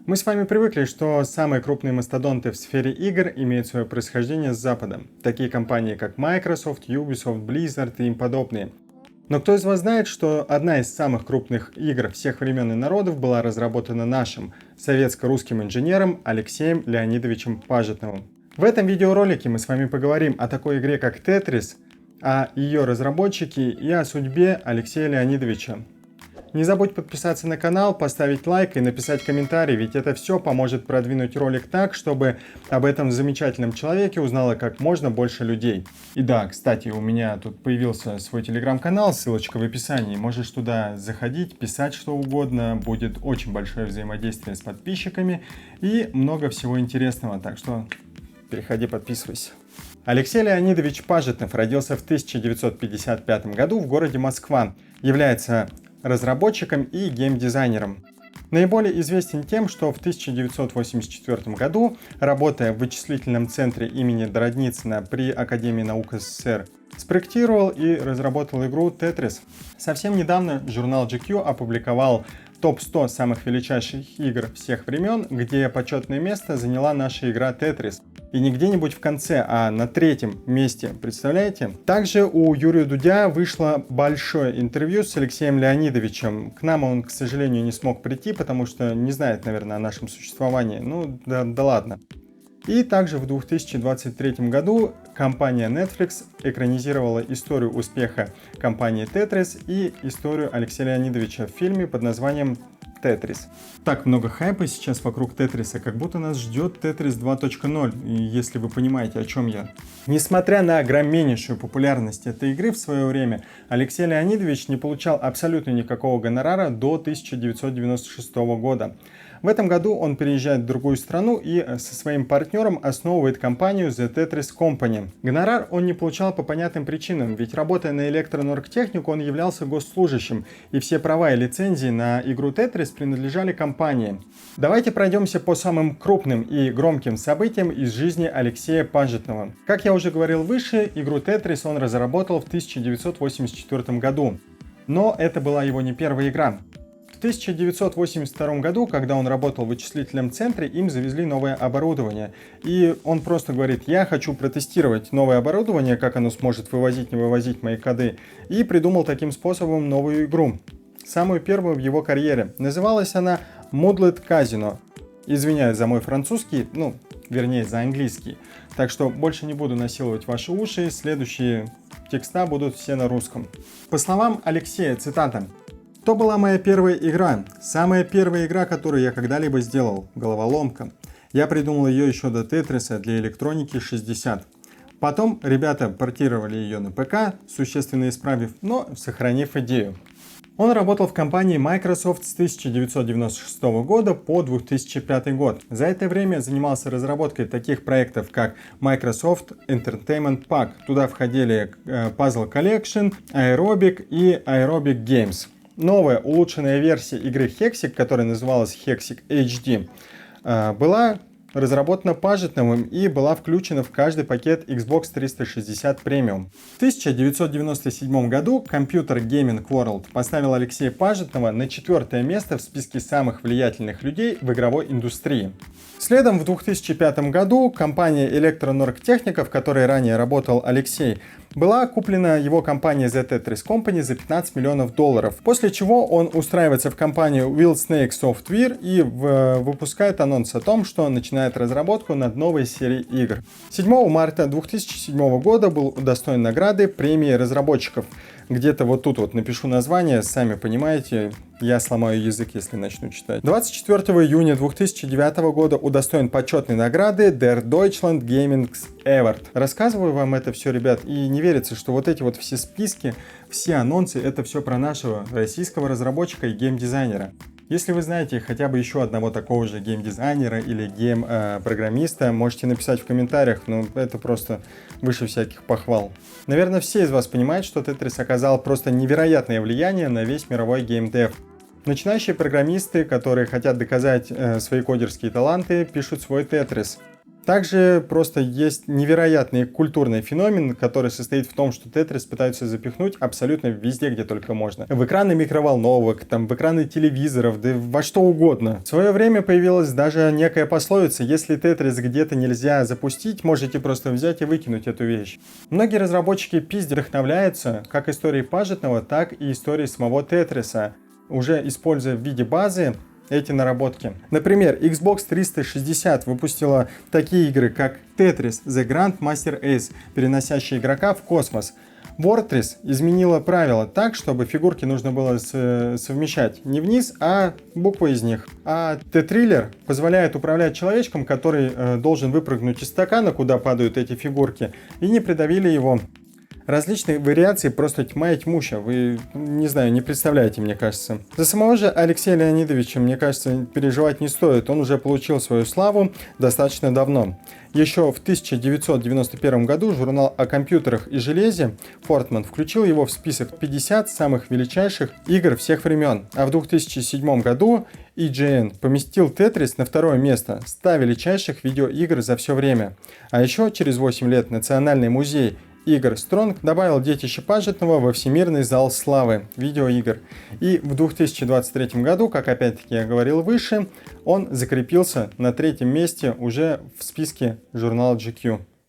Мы с вами привыкли, что самые крупные мастодонты в сфере игр имеют свое происхождение с Запада. Такие компании, как Microsoft, Ubisoft, Blizzard и им подобные. Но кто из вас знает, что одна из самых крупных игр всех времен и народов была разработана нашим, советско-русским инженером Алексеем Леонидовичем Пажетновым? В этом видеоролике мы с вами поговорим о такой игре, как Tetris, о ее разработчике и о судьбе Алексея Леонидовича. Не забудь подписаться на канал, поставить лайк и написать комментарий, ведь это все поможет продвинуть ролик так, чтобы об этом замечательном человеке узнало как можно больше людей. И да, кстати, у меня тут появился свой телеграм-канал, ссылочка в описании. Можешь туда заходить, писать что угодно, будет очень большое взаимодействие с подписчиками и много всего интересного, так что переходи, подписывайся. Алексей Леонидович Пажетнов родился в 1955 году в городе Москва, является разработчиком и геймдизайнером. Наиболее известен тем, что в 1984 году, работая в вычислительном центре имени Дородницына при Академии наук СССР, спроектировал и разработал игру Tetris. Совсем недавно журнал GQ опубликовал топ-100 самых величайших игр всех времен, где почетное место заняла наша игра Tetris. И не где-нибудь в конце, а на третьем месте, представляете? Также у Юрия Дудя вышло большое интервью с Алексеем Леонидовичем. К нам он, к сожалению, не смог прийти, потому что не знает, наверное, о нашем существовании. Ну, да ладно. И также в 2023 году компания Netflix экранизировала историю успеха компании Tetris и историю Алексея Леонидовича в фильме под названием Tetris. Так много хайпа сейчас вокруг Тетриса, как будто нас ждет Tetris 2.0, если вы понимаете, о чем я. Несмотря на огромнейшую популярность этой игры в свое время, Алексей Леонидович не получал абсолютно никакого гонорара до 1996 года. В этом году он переезжает в другую страну и со своим партнером основывает компанию The Tetris Company. Гонорар он не получал по понятным причинам, ведь работая на электроэнерготехнику он являлся госслужащим, и все права и лицензии на игру Tetris принадлежали компании. Давайте пройдемся по самым крупным и громким событиям из жизни Алексея Пажетнова. Как я уже говорил выше, игру Tetris он разработал в 1984 году. Но это была его не первая игра. В 1982 году, когда он работал в вычислительном центре, им завезли новое оборудование. И он просто говорит: я хочу протестировать новое оборудование, как оно сможет вывозить, не вывозить мои коды. И придумал таким способом новую игру. Самую первую в его карьере. Называлась она Moodlet Casino. Извиняюсь за мой французский, вернее за английский. Так что больше не буду насиловать ваши уши, следующие текста будут все на русском. По словам Алексея, цитата: «То была моя первая игра, самая первая игра, которую я когда-либо сделал, головоломка. Я придумал ее еще до Тетриса для электроники 60. Потом ребята портировали ее на ПК, существенно исправив, но сохранив идею». Он работал в компании Microsoft с 1996 года по 2005 год. За это время занимался разработкой таких проектов, как Microsoft Entertainment Pack. Туда входили Puzzle Collection, Aerobic и Aerobic Games. Новая улучшенная версия игры Hexik, которая называлась Hexik HD, была разработана Пажетновым и была включена в каждый пакет Xbox 360 Premium. В 1997 году Computer Gaming World поставил Алексея Пажетнова на 4-е место в списке самых влиятельных людей в игровой индустрии. Следом в 2005 году компания Электроэнерготехника, в которой ранее работал Алексей, была куплена его компанией The Tetris Company за $15 миллионов, после чего он устраивается в компанию Wild Snake Software и выпускает анонс о том, что начинает разработку над новой серией игр. 7 марта 2007 года был удостоен награды премии разработчиков. Где-то вот тут вот напишу название, сами понимаете, я сломаю язык, если начну читать. 24 июня 2009 года удостоен почетной награды Der Deutschland Gaming Award. Рассказываю вам это все, ребят, и не верится, что вот эти вот все списки, все анонсы, это все про нашего российского разработчика и геймдизайнера. Если вы знаете хотя бы еще одного такого же геймдизайнера или гейм-программиста, можете написать в комментариях, это просто выше всяких похвал. Наверное, все из вас понимают, что Tetris оказал просто невероятное влияние на весь мировой геймдев. Начинающие программисты, которые хотят доказать свои кодерские таланты, пишут свой Tetris. Также просто есть невероятный культурный феномен, который состоит в том, что Тетрис пытаются запихнуть абсолютно везде, где только можно. В экраны микроволновок, там, в экраны телевизоров, да во что угодно. В свое время появилась даже некая пословица: если Тетрис где-то нельзя запустить, можете просто взять и выкинуть эту вещь. Многие разработчики пиздят, вдохновляются как историей Пажетного, так и историей самого Тетриса, уже используя в виде базы эти наработки. Например, Xbox 360 выпустила такие игры, как Tetris The Grandmaster Ace, переносящие игрока в космос. Fortress изменила правила так, чтобы фигурки нужно было совмещать не вниз, а буквы из них. А T-Thriller позволяет управлять человечком, который должен выпрыгнуть из стакана, куда падают эти фигурки, и не придавили его. Различные вариации просто тьма и тьмуща. Вы, не знаю, не представляете, мне кажется. За самого же Алексея Леонидовича, мне кажется, переживать не стоит. Он уже получил свою славу достаточно давно. Еще в 1991 году журнал о компьютерах и железе Фортман включил его в список 50 самых величайших игр всех времен. А в 2007 году IGN поместил Тетрис на второе место 100 величайших видеоигр за все время. А еще через 8 лет Национальный музей игр Стронг добавил детище Пажетного во Всемирный зал славы видеоигр. И в 2023 году, как опять-таки я говорил выше, он закрепился на третьем месте уже в списке журнала GQ.